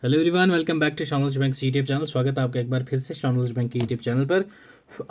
Hello everyone, welcome back to Shaam knowledge bank YouTube channel. स्वागत है आपका एक बार फिर से शाम नॉलेज बैंक के यूट्यूब चैनल पर।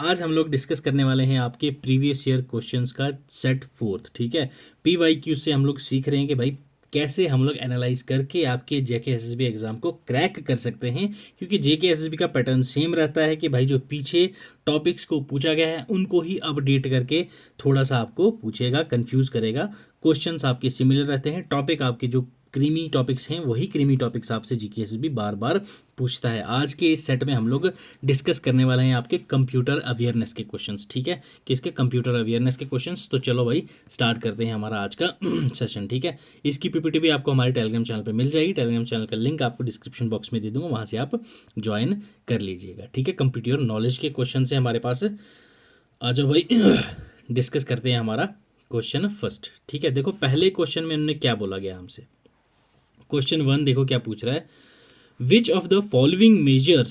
आज हम लोग डिस्कस करने वाले हैं आपके प्रीवियस ईयर क्वेश्चंस का सेट फोर्थ। ठीक है, पीवाईक्यू से हम लोग सीख रहे हैं कि भाई कैसे हम लोग एनालाइज करके आपके जेके एसएसबी एग्जाम को क्रैक कर सकते हैं, क्योंकि जेके एसएसबी का पैटर्न सेम रहता है कि भाई जो पीछे टॉपिक्स को पूछा गया है उनको ही अपडेट करके थोड़ा सा आपको पूछेगा, कंफ्यूज करेगा। क्वेश्चंस आपके सिमिलर रहते हैं, टॉपिक आपके जो क्रीमी टॉपिक्स हैं वही क्रीमी टॉपिक्स आपसे जीकेएसएसबी बार बार पूछता है। आज के इस सेट में हम लोग डिस्कस करने वाले हैं आपके कंप्यूटर अवेयरनेस के क्वेश्चंस। ठीक है, किसके? कंप्यूटर अवेयरनेस के क्वेश्चंस। तो चलो भाई स्टार्ट करते हैं हमारा आज का सेशन। ठीक है, इसकी पीपीटी भी आपको हमारे टेलीग्राम चैनल पर मिल जाएगी। टेलीग्राम चैनल का लिंक आपको डिस्क्रिप्शन बॉक्स में दे दूंगा, वहाँ से आप ज्वाइन कर लीजिएगा। ठीक है, कंप्यूटर नॉलेज के क्वेश्चन है हमारे पास। आ जाओ भाई डिस्कस करते हैं हमारा क्वेश्चन फर्स्ट। ठीक है, देखो पहले क्वेश्चन में उन्होंने क्या बोला गया हमसे। क्वेश्चन 1 देखो क्या पूछ रहा है। Which of the following measures,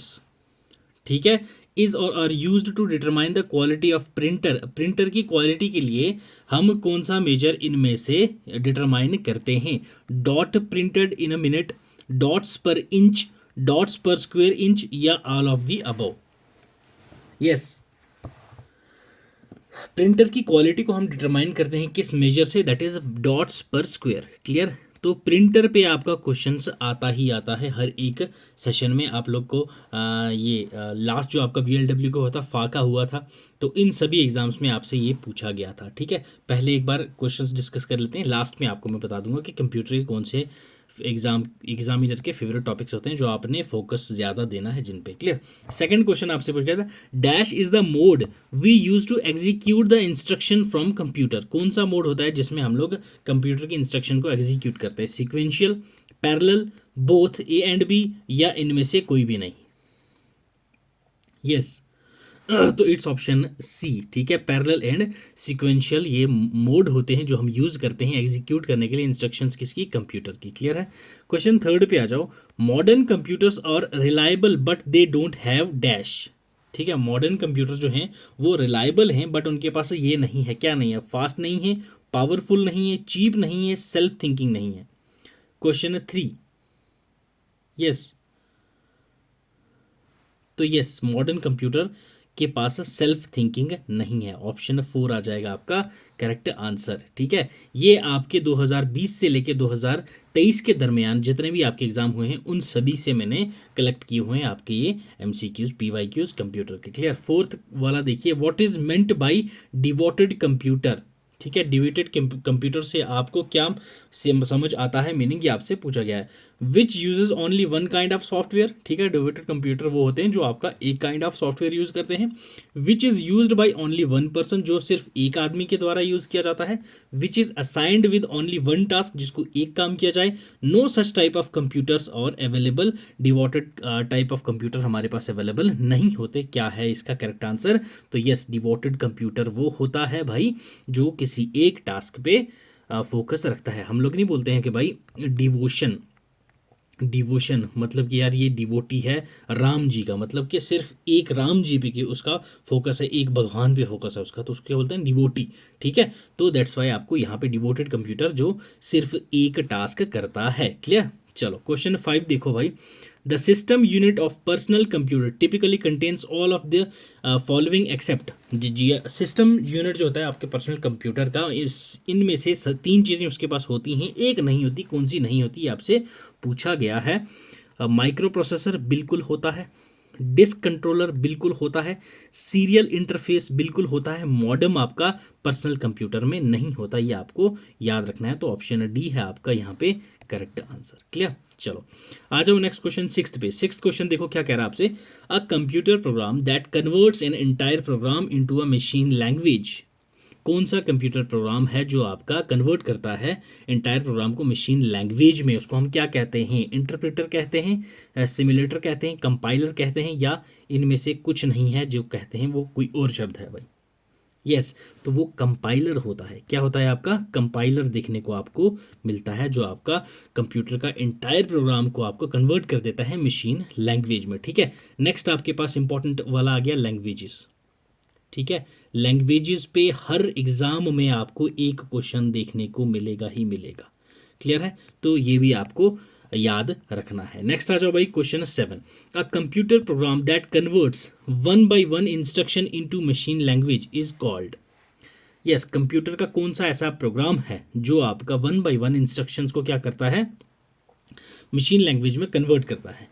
ठीक है, is or are used to determine the quality of printer. Printer की क्वालिटी के लिए हम कौन सा मेजर इनमें से डिटरमाइन करते हैं? Dot printed in a minute, dots पर इंच, डॉट्स पर स्क्वायर इंच, या all of the above. Yes, printer की क्वालिटी को हम डिटरमाइन करते हैं किस मेजर से? दैट इज डॉट्स पर स्क्वायर। क्लियर? तो प्रिंटर पे आपका क्वेश्चंस आता ही आता है हर एक सेशन में। आप लोग को लास्ट जो आपका वीएलडब्ल्यू को होता फाका हुआ था, तो इन सभी एग्जाम्स में आपसे ये पूछा गया था। ठीक है, पहले एक बार क्वेश्चंस डिस्कस कर लेते हैं, लास्ट में आपको मैं बता दूंगा कि कंप्यूटर के कौन से एग्जामिनर के फेवरेट टॉपिक्स होते हैं जो आपने फोकस ज़्यादा देना है जिन पे। क्लियर? सेकंड क्वेश्चन आपसे पूछ गया था, dash is the mode we use to execute the instruction from computer. कौन सा मोड होता है जिसमें हम लोग कंप्यूटर की इंस्ट्रक्शन को एग्जीक्यूट करते हैं? Sequential, parallel, both A and B, या इनमें से कोई भी नहीं? यस तो इट्स ऑप्शन सी। ठीक है, पैरेलल एंड सीक्वेंशियल ये मोड होते हैं जो हम यूज करते हैं एग्जीक्यूट करने के लिए इंस्ट्रक्शंस किसकी? कंप्यूटर की। क्लियर है? क्वेश्चन थर्ड पे आ जाओ। Modern computers are reliable but they don't have dash. ठीक है, मॉडर्न कंप्यूटर जो हैं वो रिलायबल हैं बट उनके पास ये नहीं है। क्या नहीं है? फास्ट नहीं है, पावरफुल नहीं है, चीप नहीं है, सेल्फ थिंकिंग नहीं है। क्वेश्चन 3। यस, तो यस, मॉडर्न कंप्यूटर के पास सेल्फ थिंकिंग नहीं है। ऑप्शन 4 आ जाएगा आपका करेक्ट आंसर। ठीक है, ये आपके 2020 से लेके 2023 के दरमियान जितने भी आपके एग्जाम हुए हैं उन सभी से मैंने कलेक्ट किए हुए हैं आपके ये एमसीक्यूज पीवाईक्यूज कंप्यूटर के। क्लियर? फोर्थ वाला देखिए, what is meant by devoted computer. ठीक है, डिवोटेड कंप्यूटर से आपको क्या समझ आता है? मीनिंग ये आपसे पूछा गया है। Which uses only one kind of software. ठीक है, डिवोटेड कंप्यूटर वो होते हैं जो आपका एक काइंड ऑफ सॉफ्टवेयर यूज करते हैं। Which is used by only one person, जो सिर्फ एक आदमी के द्वारा यूज किया जाता है। Which is assigned with only one task, जिसको एक काम किया जाए। No such type of computers और available. Devoted type of computer हमारे पास अवेलेबल नहीं होते। क्या है इसका करेक्ट आंसर? तो यस, डिवोटेड कंप्यूटर वो होता है भाई जो किसी एक टास्क पे फोकस रखता है। हम लोग नहीं बोलते हैं कि भाई डिवोशन, डिवोशन मतलब कि यार ये डिवोटी है राम जी का, मतलब कि सिर्फ एक राम जी पे कि उसका फोकस है, एक भगवान पे फोकस है उसका, तो उसको क्या बोलते हैं? डिवोटी। ठीक है, तो दैट्स वाई आपको यहाँ पे डिवोटेड कंप्यूटर जो सिर्फ एक टास्क करता है। क्लियर? चलो क्वेश्चन 5 देखो भाई। The system unit of personal computer typically contains all of the following except. जी, सिस्टम यूनिट जो होता है आपके पर्सनल कंप्यूटर का, इनमें से 3 चीज़ें उसके पास होती हैं, एक नहीं होती। कौन सी नहीं होती? आपसे पूछा गया है। माइक्रो प्रोसेसर बिल्कुल होता है, डिस्क कंट्रोलर बिल्कुल होता है, सीरियल इंटरफेस बिल्कुल होता है, मॉडेम आपका पर्सनल कंप्यूटर में नहीं होता। ये आपको याद रखना है। तो ऑप्शन डी है आपका यहाँ पे करेक्ट आंसर। क्लियर? चलो आ जाओ नेक्स्ट क्वेश्चन 6 पे। 6 क्वेश्चन देखो क्या कह रहा है आपसे। A computer program that converts an entire programme into a machine language. कौन सा कंप्यूटर प्रोग्राम है जो आपका कन्वर्ट करता है एंटायर प्रोग्राम को मशीन लैंग्वेज में? उसको हम क्या कहते हैं? इंटरप्रेटर कहते हैं, सिमुलेटर कहते हैं, कंपाइलर कहते हैं, या इनमें से कुछ नहीं है जो कहते हैं वो कोई और शब्द है भाई? यस, तो वो कंपाइलर होता है। क्या होता है आपका? कंपाइलर देखने को आपको मिलता है जो आपका कंप्यूटर का एंटायर प्रोग्राम को आपको कन्वर्ट कर देता है मशीन लैंग्वेज में। ठीक है, नेक्स्ट आपके पास इंपॉर्टेंट वाला आ गया लैंग्वेजेस। ठीक है, लैंग्वेजेस पे हर एग्जाम में आपको एक क्वेश्चन देखने को मिलेगा ही मिलेगा। क्लियर है? तो ये भी आपको याद रखना है। नेक्स्ट आ जाओ भाई, question 7। A computer program that converts one by one instruction into machine language is called. Yes, computer का कौन सा ऐसा प्रोग्राम है जो आपका वन बाय वन इंस्ट्रक्शंस को क्या करता है, मशीन लैंग्वेज में कन्वर्ट करता है।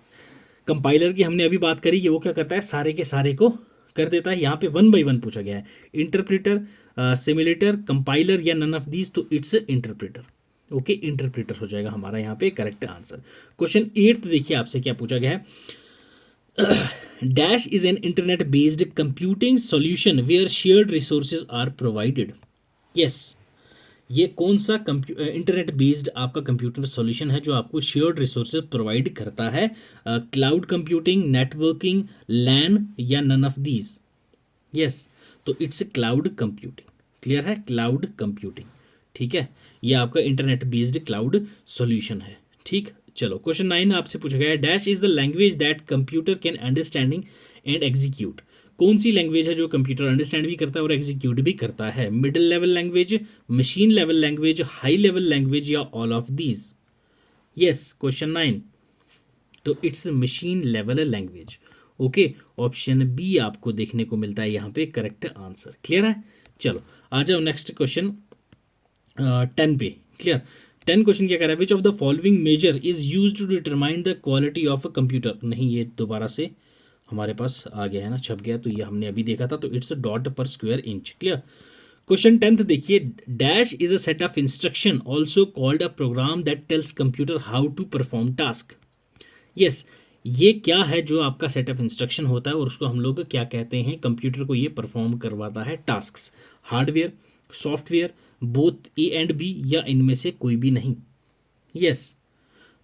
कंपाइलर की हमने अभी बात करी कि वो क्या करता है, सारे के सारे को कर देता है। यहाँ पे वन बाय वन पूछा गया है। इंटरप्रेटर, सिमुलेटर, कंपाइलर या नन ऑफ दीज, तो इट्स इंटरप्रेटर। ओके, इंटरप्रेटर हो जाएगा हमारा यहाँ पे करेक्ट आंसर। क्वेश्चन 8 देखिए आपसे क्या पूछा गया है। Dash is an internet based computing solution where shared resources are provided. Yes, ये कौन सा इंटरनेट बेस्ड आपका कंप्यूटर सॉल्यूशन है जो आपको शेयर्ड रिसोर्सेज प्रोवाइड करता है? क्लाउड कंप्यूटिंग, नेटवर्किंग, लैन या नन ऑफ दीज? यस, तो इट्स क्लाउड कंप्यूटिंग। क्लियर है, क्लाउड कंप्यूटिंग। ठीक है, ये आपका इंटरनेट बेस्ड क्लाउड सॉल्यूशन है। ठीक, चलो क्वेश्चन 9 आपसे पूछा गया है। Dash is the language that computer can understanding and execute. कौन सी लैंग्वेज है जो कंप्यूटर अंडरस्टैंड भी करता है और एग्जीक्यूट भी करता है? Middle level language, machine level language, high level language या all of these? Yes, question 9, तो it's machine level language. Okay, option B आपको देखने को मिलता है यहाँ पे करेक्ट आंसर। क्लियर है, चलो आ जाओ नेक्स्ट क्वेश्चन 10 पे। क्लियर, 10 क्वेश्चन क्या कह रहा है, which of the following measure is use to determine the quality of a computer. नहीं, ये दोबारा से हमारे पास आ गया है ना, छप गया, तो ये हमने अभी देखा था, तो it's dot per square inch. Clear, question 10 देखिए। Dash is a set of instruction also called a program that tells computer how to perform task. Yes, ये क्या है जो आपका सेट ऑफ इंस्ट्रक्शन होता है और उसको हम लोग क्या कहते हैं, कंप्यूटर को ये परफॉर्म करवाता है tasks. Hardware, software, both A and B, या इनमें से कोई भी नहीं? यस,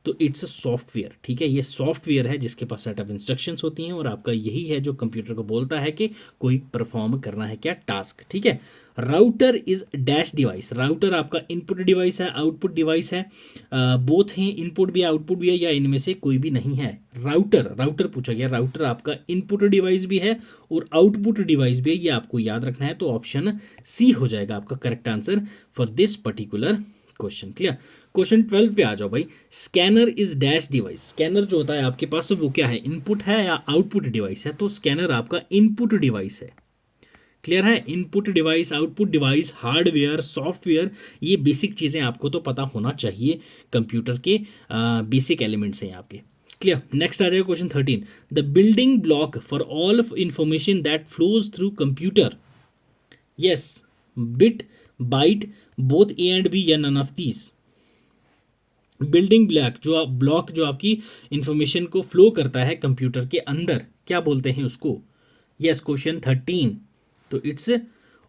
तो इट्स सॉफ्टवेयर। ठीक है, ये सॉफ्टवेयर है जिसके पास सेट ऑफ इंस्ट्रक्शंस होती हैं और आपका यही है जो कंप्यूटर को बोलता है कि कोई परफॉर्म करना है क्या, टास्क। ठीक है, router is dash device. Router आपका इनपुट डिवाइस है, आउटपुट डिवाइस है, बोथ हैं, इनपुट भी आउटपुट भी है, या इनमें से कोई भी नहीं है? राउटर, राउटर पूछा गया। राउटर आपका इनपुट डिवाइस भी है और आउटपुट डिवाइस भी है, ये आपको याद रखना है। तो ऑप्शन सी हो जाएगा आपका correct answer for this particular question. Clear, question 12 पे आ जाओ भाई। Scanner is dash device. Scanner जो होता है आपके पास वो क्या है, इनपुट है या आउटपुट डिवाइस है? तो स्कैनर आपका इनपुट डिवाइस है। क्लियर है, input device, output device, hardware, software, ये बेसिक चीज़ें आपको तो पता होना चाहिए। कंप्यूटर के बेसिक एलिमेंट्स हैं आपके। क्लियर, नेक्स्ट आ जाएगा question 13। The building block for all information that flows through computer. Yes, bit, byte, both A and B, या none of these? Building block जो आपकी इंफॉर्मेशन को फ्लो करता है कंप्यूटर के अंदर, क्या बोलते हैं उसको? यस, क्वेश्चन 13, तो it's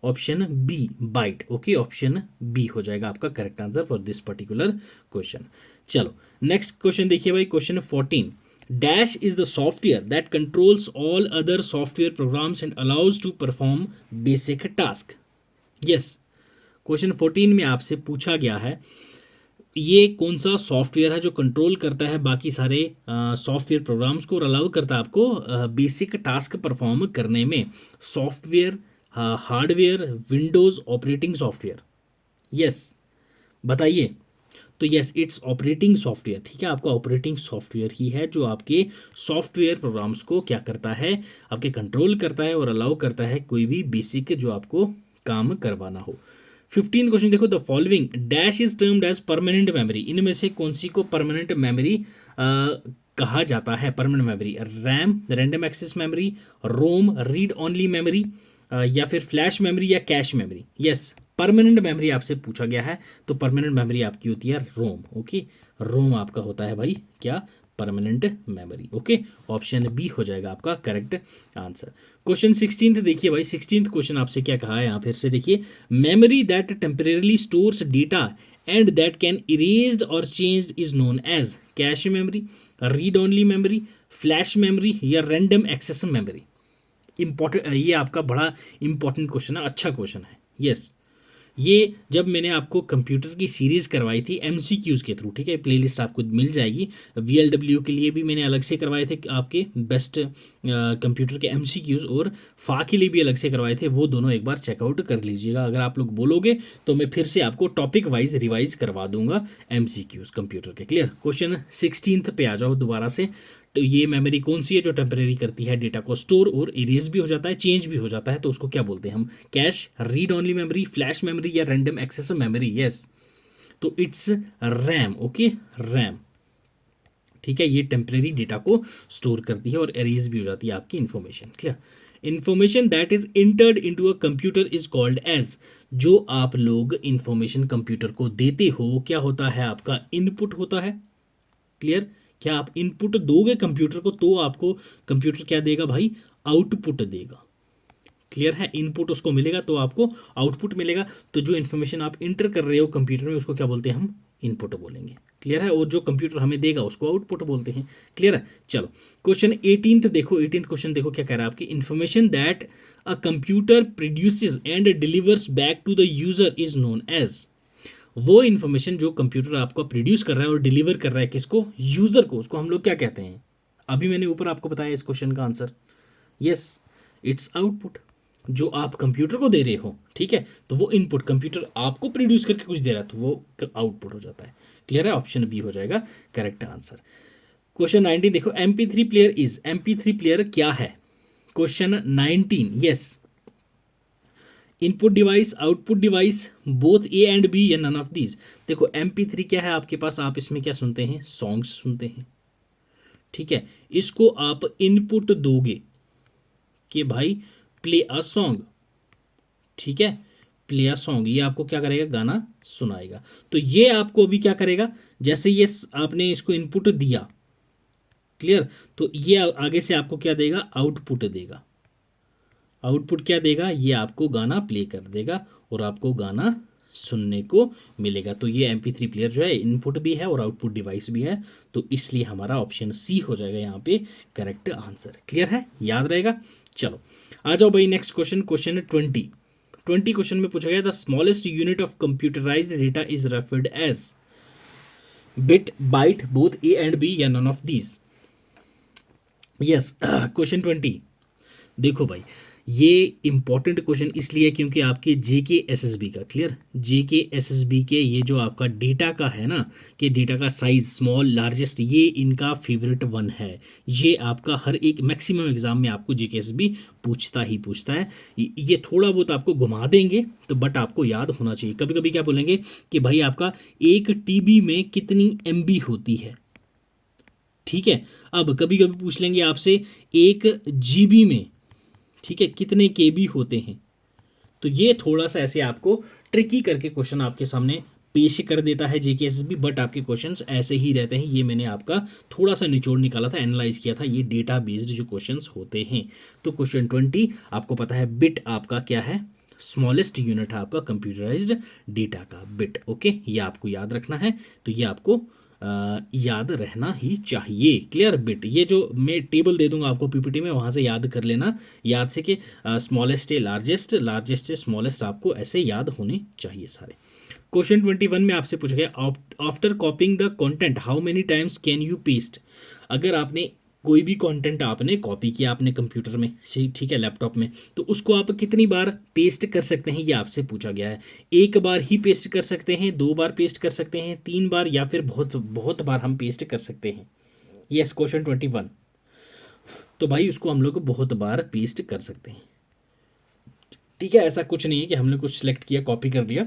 option B, byte. Okay, option B हो जाएगा आपका correct answer for this particular question. चलो नेक्स्ट क्वेश्चन देखिए भाई, question 14। Dash is the software that controls all other software programs and allows to perform basic task. Yes, question 14 में आपसे पूछा गया है ये कौन सा सॉफ्टवेयर है जो कंट्रोल करता है बाकी सारे सॉफ्टवेयर प्रोग्राम्स को और अलाउ करता है आपको बेसिक टास्क परफॉर्म करने में। Software, hardware, Windows, operating software? Yes, बताइए। तो यस, इट्स ऑपरेटिंग सॉफ्टवेयर। ठीक है, आपका ऑपरेटिंग सॉफ्टवेयर ही है जो आपके सॉफ्टवेयर प्रोग्राम्स को क्या करता है, आपके कंट्रोल करता है और अलाउ करता है कोई भी बेसिक जो आपको काम करवाना हो। 15 क्वेश्चन देखो। The following dash is termed as permanent memory. इनमें से कौन सी को परमानेंट मेमोरी कहा जाता है? Permanent memory, RAM, random access memory, ROM, read only memory, या फिर फ्लैश मेमोरी या cache memory? Yes, permanent memory आपसे पूछा गया है, तो परमानेंट मेमोरी आपकी होती है रोम। ओके, रोम आपका होता है भाई क्या, permanent memory. Okay, option B हो जाएगा आपका करेक्ट आंसर। क्वेश्चन 16 देखिए भाई। 16 क्वेश्चन आपसे क्या कहा है यहाँ फिर से देखिए। Memory that temporarily stores data and that can erased और changed is known as cache memory, read only memory, flash memory या रैंडम एक्सेस मेमोरी? इंपॉर्टेंट, ये आपका बड़ा इंपॉर्टेंट क्वेश्चन है, अच्छा क्वेश्चन है। यस, ये जब मैंने आपको कंप्यूटर की सीरीज़ करवाई थी MCQs के थ्रू, ठीक है, प्लेलिस्ट आपको मिल जाएगी। VLW के लिए भी मैंने अलग से करवाए थे आपके बेस्ट कंप्यूटर के एमसीक्यूज और फा के लिए भी अलग से करवाए थे, वो दोनों एक बार चेकआउट कर लीजिएगा। अगर आप लोग बोलोगे तो मैं फिर से आपको टॉपिक वाइज रिवाइज करवा दूंगा एमसीक्यूज कंप्यूटर के। क्लियर। क्वेश्चन 16 पे आ जाओ दोबारा से। तो ये मेमोरी कौन सी है जो टेम्परेरी करती है डेटा को स्टोर और इरेज भी हो जाता है, चेंज भी हो जाता है, तो उसको क्या बोलते हैं हम? Cash, read only memory, flash memory या रैंडम एक्सेस मेमोरी? यस, तो इट्स रैम। Okay, RAM. ठीक है, ये टेम्परेरी डेटा को स्टोर करती है और एरेज भी हो जाती है आपकी information. Clear. Information that is entered into a computer is called as, जो आप लोग इंफॉर्मेशन कंप्यूटर को देते हो क्या होता है? आपका इनपुट होता है। क्लियर। क्या आप इनपुट दोगे कंप्यूटर को तो आपको कंप्यूटर क्या देगा भाई? आउटपुट देगा। क्लियर है। इनपुट उसको मिलेगा तो आपको आउटपुट मिलेगा। तो जो इन्फॉर्मेशन आप इंटर कर रहे हो कंप्यूटर में उसको क्या बोलते हैं हम? इनपुट बोलेंगे। क्लियर है। और जो कंप्यूटर हमें देगा उसको आउटपुट बोलते हैं। क्लियर है। चलो क्वेश्चन 18 देखो। 18 क्वेश्चन देखो क्या कह रहा है आपकी। Information that a computer produces and delivers back to the user is known as, वो इन्फॉर्मेशन जो कंप्यूटर आपको प्रोड्यूस कर रहा है और डिलीवर कर रहा है किसको? यूजर को, उसको हम लोग क्या कहते हैं? अभी मैंने ऊपर आपको बताया इस क्वेश्चन का आंसर। Yes, it's output. जो आप कंप्यूटर को दे रहे हो, ठीक है, तो वो इनपुट कंप्यूटर आपको प्रोड्यूस करके कुछ दे रहा है तो वो आउटपुट हो जाता है। क्लियर है। ऑप्शन बी हो जाएगा करेक्ट आंसर। क्वेश्चन 19 देखो। MP3 player is, MP3 player क्या है? Question 19। Yes, input device, output device, both A and B या नन ऑफ दीज? देखो MP3 क्या है आपके पास? आप इसमें क्या सुनते हैं? सॉन्ग्स सुनते हैं। ठीक है, इसको आप इनपुट दोगे कि भाई प्ले अ सॉन्ग। ठीक है, प्ले अ सॉन्ग, ये आपको क्या करेगा? गाना सुनाएगा। तो ये आपको अभी क्या करेगा? जैसे ये आपने इसको इनपुट दिया, क्लियर, तो ये आगे से आपको क्या देगा? आउटपुट देगा। आउटपुट क्या देगा? ये आपको गाना प्ले कर देगा और आपको गाना सुनने को मिलेगा। तो ये MP3 प्लेयर जो है इनपुट भी है और आउटपुट डिवाइस भी है, तो इसलिए हमारा ऑप्शन सी हो जाएगा यहाँ पे करेक्ट आंसर। क्लियर है, याद रहेगा। चलो आ जाओ भाई नेक्स्ट क्वेश्चन। क्वेश्चन 20 क्वेश्चन में पूछा गया the smallest unit of computerized data is referred as, bit, byte, both A and B या none of these? Yes, question 20 देखो भाई, ये इंपॉर्टेंट क्वेश्चन इसलिए क्योंकि आपके JK SSB का, क्लियर, JK SSB के ये जो आपका डेटा का है ना, कि डेटा का साइज स्मॉल लार्जेस्ट, ये इनका फेवरेट वन है। ये आपका हर एक मैक्सिमम एग्जाम में आपको JK SSB पूछता ही पूछता है। ये थोड़ा बहुत आपको घुमा देंगे तो बट आपको याद होना चाहिए। कभी कभी क्या बोलेंगे कि भाई आपका 1 TB में कितनी MB होती है? ठीक है, अब कभी कभी पूछ लेंगे आपसे 1 GB में, ठीक है, कितने KB होते हैं? तो ये थोड़ा सा ऐसे आपको ट्रिकी करके क्वेश्चन आपके सामने पेश कर देता है JK SSB, बट आपके क्वेश्चंस ऐसे ही रहते हैं। ये मैंने आपका थोड़ा सा निचोड़ निकाला था, एनालाइज किया था, ये डेटा बेस्ड जो क्वेश्चंस होते हैं। तो क्वेश्चन 20 आपको पता है, बिट आपका क्या है? स्मॉलेस्ट यूनिट है आपका कंप्यूटराइज्ड डेटा का बिट। ओके, ये आपको याद रखना है, तो ये आपको याद रहना ही चाहिए। क्लियर। बिट, ये जो मैं टेबल दे दूंगा आपको PPT में, वहाँ से याद कर लेना, याद से कि स्मॉलेस्ट है लार्जेस्ट, लार्जेस्ट है स्मॉलेस्ट, आपको ऐसे याद होने चाहिए सारे। क्वेश्चन 21 में आपसे पूछा गया after copying the content how many times can you paste? अगर आपने कोई भी कंटेंट आपने कॉपी किया अपने कंप्यूटर में, सही, ठीक है, लैपटॉप में, तो उसको आप कितनी बार पेस्ट कर सकते हैं? ये आपसे पूछा गया है। एक बार ही पेस्ट कर सकते हैं, 2 बार पेस्ट कर सकते हैं, 3 बार, या फिर बहुत बहुत बार हम पेस्ट कर सकते हैं? Yes, question 21। तो भाई उसको हम लोग बहुत बार पेस्ट कर सकते हैं। ठीक है, ऐसा कुछ नहीं है कि हमने कुछ सिलेक्ट किया, कॉपी कर दिया,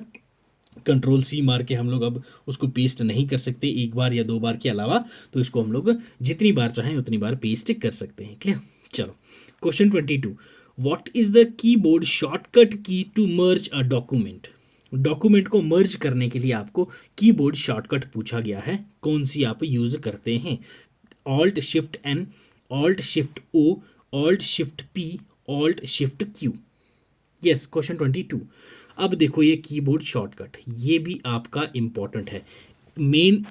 Ctrl+C मार के हम लोग अब उसको पेस्ट नहीं कर सकते एक बार या 2 बार के अलावा। तो इसको हम लोग जितनी बार चाहें उतनी बार पेस्ट कर सकते हैं। क्लियर। चलो question 22 what is the keyboard shortcut key to merge a document? Document को मर्ज करने के लिए आपको कीबोर्ड शॉर्टकट पूछा गया है, कौन सी आप यूज करते हैं? Alt+Shift+N, Alt+Shift+O, Alt+Shift+P, Alt+Shift+Q? Yes, question 22। अब देखो ये कीबोर्ड शॉर्टकट, ये भी आपका इंपॉर्टेंट है। मेन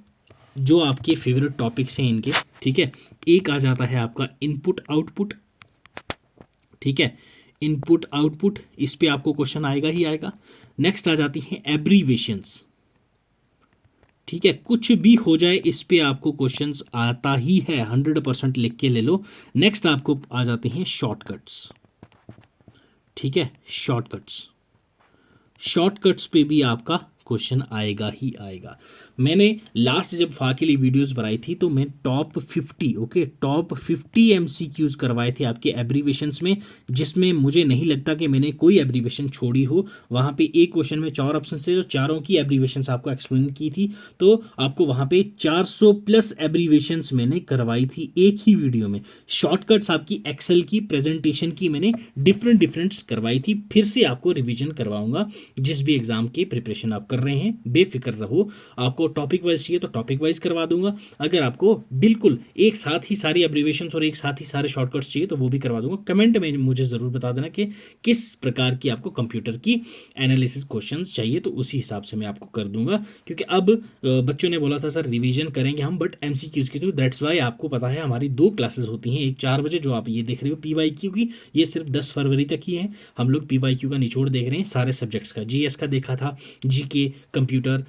जो आपके फेवरेट टॉपिक्स हैं इनके, ठीक है, एक आ जाता है आपका इनपुट आउटपुट। ठीक है, इनपुट आउटपुट, इस पे आपको क्वेश्चन आएगा ही आएगा। नेक्स्ट आ जाती हैं एब्रीवेशंस। ठीक है, कुछ भी हो जाए इस पे आपको क्वेश्चंस आता ही है, 100% लिख के ले लो। नेक्स्ट आपको आ जाते हैं शॉर्टकट्स। ठीक है, शॉर्टकट्स, शॉर्टकट्स पे भी आपका क्वेश्चन आएगा ही आएगा। मैंने लास्ट जब फा के लिए वीडियोस बनाई थी तो मैं टॉप 50, ओके, टॉप 50 एमसीक्यूज करवाए थे आपके एब्रीवेशंस में, जिसमें मुझे नहीं लगता कि मैंने कोई एब्रीवेशन छोड़ी हो। वहाँ पे एक क्वेश्चन में 4 ऑप्शन थे, जो चारों की एब्रीवेशंस आपको एक्सप्लेन की थी, तो आपको वहाँ पे 400 प्लस एब्रीवेशंस मैंने करवाई थी एक ही वीडियो में। शॉर्टकट्स आपकी एक्सेल की प्रेजेंटेशन की मैंने डिफरेंट डिफरेंट करवाई थी, फिर से आपको रिविजन करवाऊंगा। जिस भी एग्जाम की प्रिपरेशन आप कर रहे हैं बेफिक्र रहो, आपको टॉपिक वाइज चाहिए तो टॉपिक वाइज करवा दूंगा, अगर आपको बिल्कुल एक साथ ही सारी एब्रीवेशंस और एक साथ ही सारे शॉर्टकट्स चाहिए तो वो भी करवा दूंगा। कमेंट में मुझे ज़रूर बता देना कि किस प्रकार की आपको कंप्यूटर की एनालिसिस क्वेश्चंस चाहिए, तो उसी हिसाब से मैं आपको कर दूंगा। क्योंकि अब बच्चों ने बोला था सर रिवीजन करेंगे हम बट एमसीक्यूज की, तो दैट्स वाई आपको पता है हमारी 2 क्लासेस होती हैं, एक 4 बजे जो आप ये देख रहे हो पीवाईक्यू की, ये सिर्फ 10 फरवरी तक ही है। हम लोग पीवाईक्यू का निचोड़ देख रहे हैं सारे सब्जेक्ट्स का, जीएस का देखा था, जीके, कंप्यूटर,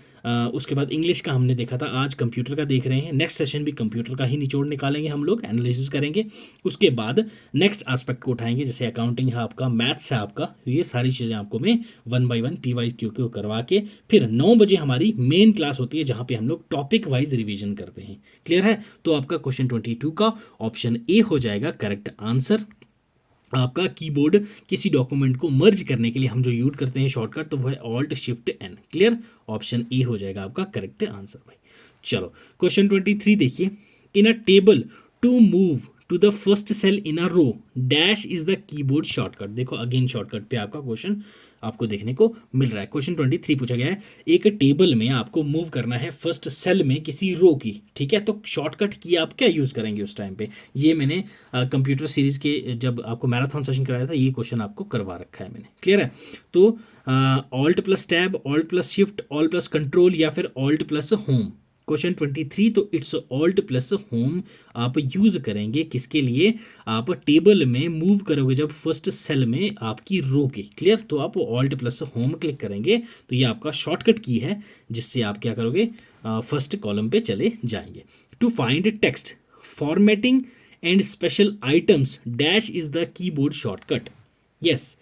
उसके बाद इंग्लिश का हमने देखा था, आज कंप्यूटर का देख रहे हैं। नेक्स्ट सेशन भी कंप्यूटर का ही निचोड़ निकालेंगे हम लोग, एनालिसिस करेंगे। उसके बाद नेक्स्ट एस्पेक्ट को उठाएंगे, जैसे अकाउंटिंग है आपका, मैथ्स है आपका, ये सारी चीज़ें आपको मैं 1 बाय 1 पीवाईक्यू को करवा के, फिर 9 बजे हमारी मेन क्लास होती है जहाँ पे हम लोग टॉपिक वाइज रिवीजन करते हैं। क्लियर है? तो आपका क्वेश्चन 22 का ऑप्शन ए हो जाएगा करेक्ट आंसर। आपका कीबोर्ड किसी डॉक्यूमेंट को मर्ज करने के लिए हम जो यूज करते हैं शॉर्टकट, तो वह है Alt Shift N. Clear? Option A हो जाएगा आपका करेक्ट आंसर भाई। चलो क्वेश्चन 23 देखिए, in a table to move to the first cell in a row dash is the keyboard shortcut. देखो अगेन शॉर्टकट पे आपका क्वेश्चन आपको देखने को मिल रहा है। क्वेश्चन 23 पूछा गया है, एक टेबल में आपको मूव करना है फर्स्ट सेल में किसी रो की, ठीक है, तो शॉर्टकट की आप क्या यूज करेंगे उस टाइम पे। ये मैंने कंप्यूटर सीरीज के जब आपको मैराथन सेशन कराया था ये क्वेश्चन आपको करवा रखा है मैंने। क्लियर है? तो alt plus tab, alt plus shift, alt plus control या फिर ऑल्ट प्लस होम। क्वेश्चन 23 तो इट्स ऑल्ट प्लस होम आप यूज करेंगे किसके लिए, आप टेबल में मूव करोगे जब फर्स्ट सेल में आपकी रो के। क्लियर? तो आप ऑल्ट प्लस होम क्लिक करेंगे, तो ये आपका शॉर्टकट की है जिससे आप क्या करोगे, फर्स्ट कॉलम पे चले जाएंगे। To find text formatting and special items dash is the keyboard shortcut. Yes,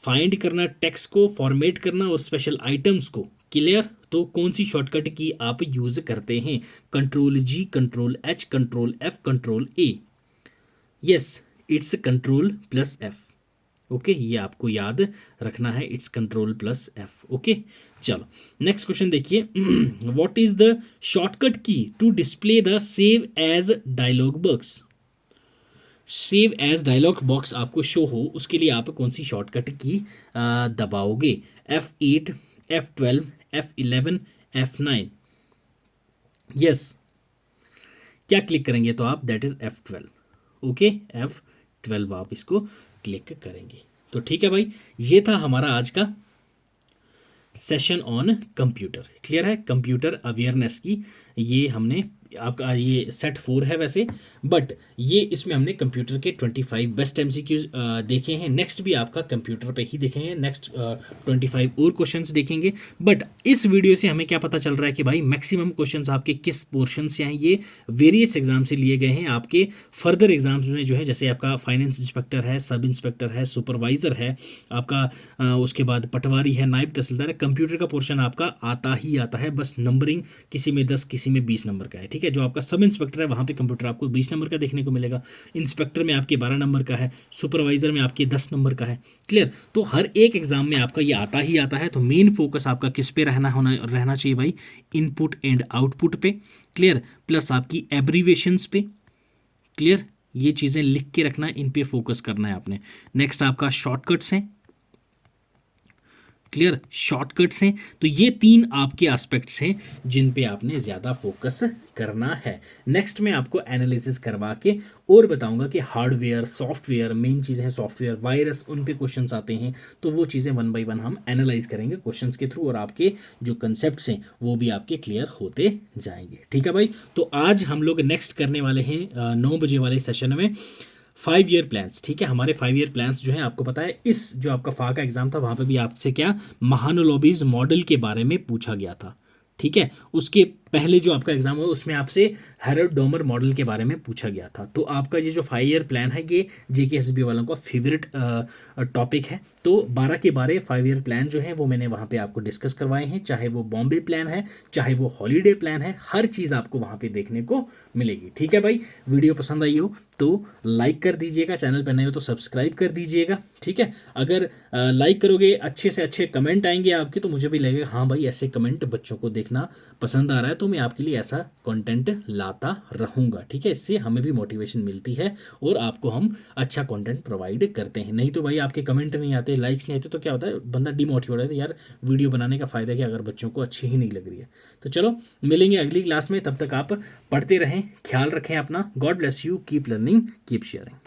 find करना टेक्स्ट को, फॉर्मेट करना और स्पेशल आइटम्स को। क्लियर? तो कौन सी शॉर्टकट की आप यूज करते हैं, control G, control H, control F, control A. Yes, it's control plus F. Okay, ये आपको याद रखना है, it's control plus F. Okay, चलो नेक्स्ट क्वेश्चन देखिए, what is the shortcut key to display the save as dialog box. Save as dialog box आपको show हो उसके लिए आप कौन सी शॉर्टकट की दबाओगे, F8, F12, F11, F9। Yes, क्या क्लिक करेंगे तो आप, that is F12। Okay, F12 आप इसको क्लिक करेंगे। तो ठीक है भाई, ये था हमारा आज का सेशन ऑन कंप्यूटर। क्लियर है? कंप्यूटर अवेयरनेस की ये हमने आपका, ये सेट 4 है वैसे, बट ये इसमें हमने कंप्यूटर के 25 बेस्ट एमसीक्यूज देखे हैं। नेक्स्ट भी आपका कंप्यूटर पे ही देखेंगे, नेक्स्ट 25 और क्वेश्चंस देखेंगे। बट इस वीडियो से हमें क्या पता चल रहा है कि भाई मैक्सिमम क्वेश्चंस आपके किस पोर्शन से हैं, ये वेरियस एग्जाम से लिए गए हैं। आपके फर्दर एग्जाम्स में जो है, जैसे आपका फाइनेंस इंस्पेक्टर है, सब इंस्पेक्टर है, सुपरवाइजर है आपका, उसके बाद पटवारी है, नायब तहसीलदार है, कंप्यूटर का पोर्शन आपका आता ही आता है। बस नंबरिंग किसी में 10 किसी में 20 नंबर का है। ठीक है, जो आपका सब इंस्पेक्टर है वहाँ पे कंप्यूटर आपको 20 नंबर का देखने को मिलेगा, इंस्पेक्टर में आपके 12 नंबर का है, सुपरवाइजर में आपके 10 नंबर का है। क्लियर? तो हर एक एग्जाम में आपका ये आता ही आता है। तो मेन फोकस आपका किस पे रहना चाहिए भाई, इनपुट एंड आउटपुट पे। क्लियर? प्लस आपकी एब्रीवेशंस पे। क्लियर? ये चीज़ें लिख के रखना, इन पे फोकस करना है आपने। नेक्स्ट आपका शॉर्टकट्स हैं। क्लियर? शॉर्टकट्स हैं। तो ये 3 आपके एस्पेक्ट्स हैं जिन पे आपने ज़्यादा फोकस करना है। नेक्स्ट में आपको एनालिसिस करवा के और बताऊंगा कि हार्डवेयर, सॉफ्टवेयर, मेन चीज़ें हैं सॉफ्टवेयर, वायरस, उन पे क्वेश्चंस आते हैं, तो वो चीज़ें 1 बाय 1 हम एनालाइज करेंगे क्वेश्चंस के थ्रू, और आपके जो कंसेप्ट्स हैं वो भी आपके क्लियर होते जाएंगे। ठीक है भाई? तो आज हम लोग नेक्स्ट करने वाले हैं 9 बजे वाले सेशन में 5 ईयर प्लान्स। ठीक है, हमारे 5 ईयर प्लान्स जो है आपको पता है, इस जो आपका फा का एग्जाम था वहाँ पे भी आपसे क्या महानुलोबीज मॉडल के बारे में पूछा गया था। ठीक है, उसके पहले जो आपका एग्जाम हुआ उसमें आपसे हेरोल्ड डोमर मॉडल के बारे में पूछा गया था। तो आपका ये जो 5 ईयर प्लान है ये जेकेएसएसबी वालों का फेवरेट टॉपिक है। तो 12 के 12 5 ईयर प्लान जो है वो मैंने वहाँ पे आपको डिस्कस करवाए हैं, चाहे वो बॉम्बे प्लान है, चाहे वो हॉलीडे प्लान है, हर चीज़ आपको वहाँ पे देखने को मिलेगी। ठीक है भाई, वीडियो पसंद आई हो तो लाइक कर दीजिएगा, चैनल पर नए हो तो सब्सक्राइब कर दीजिएगा। ठीक है, अगर लाइक करोगे, अच्छे से अच्छे कमेंट आएंगे आपके, तो मुझे भी लगेगा हाँ भाई ऐसे कमेंट बच्चों को देखना पसंद आ रहा है, तो मैं आपके लिए ऐसा कंटेंट लाता रहूँगा। ठीक है, इससे हमें भी मोटिवेशन मिलती है और आपको हम अच्छा कंटेंट प्रोवाइड करते हैं। नहीं तो भाई आपके कमेंट नहीं आते, लाइक्स नहीं आते, तो क्या होता है, बंदा डिमोटिवेट हो जाता है, यार वीडियो बनाने का फ़ायदा क्या अगर बच्चों को अच्छी ही नहीं लग रही है। तो चलो मिलेंगे अगली क्लास में, तब तक आप पढ़ते रहें, ख्याल रखें अपना। God bless you, keep learning, keep sharing.